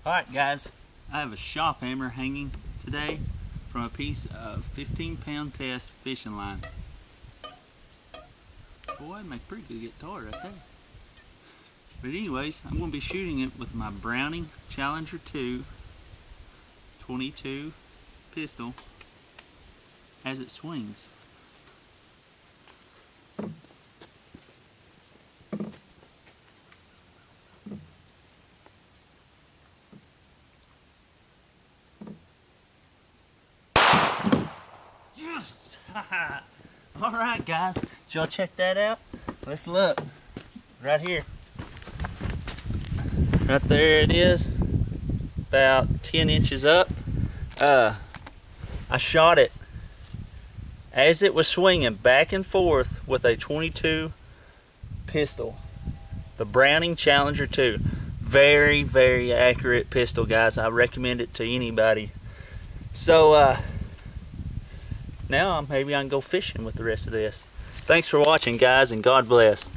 Alright guys, I have a shop hammer hanging today from a piece of 15-pound test fishing line. Boy, that'd make a pretty good guitar right there. But anyways, I'm going to be shooting it with my Browning Challenger 2 22 pistol as it swings. Yes! Alright guys, did y'all check that out? Let's look. Right here. Right there it is. About 10 inches up. I shot it as it was swinging back and forth with a 22 pistol. The Browning Challenger 2. Very, very accurate pistol, guys. I recommend it to anybody. So, now maybe I can go fishing with the rest of this. Thanks for watching, guys, and God bless.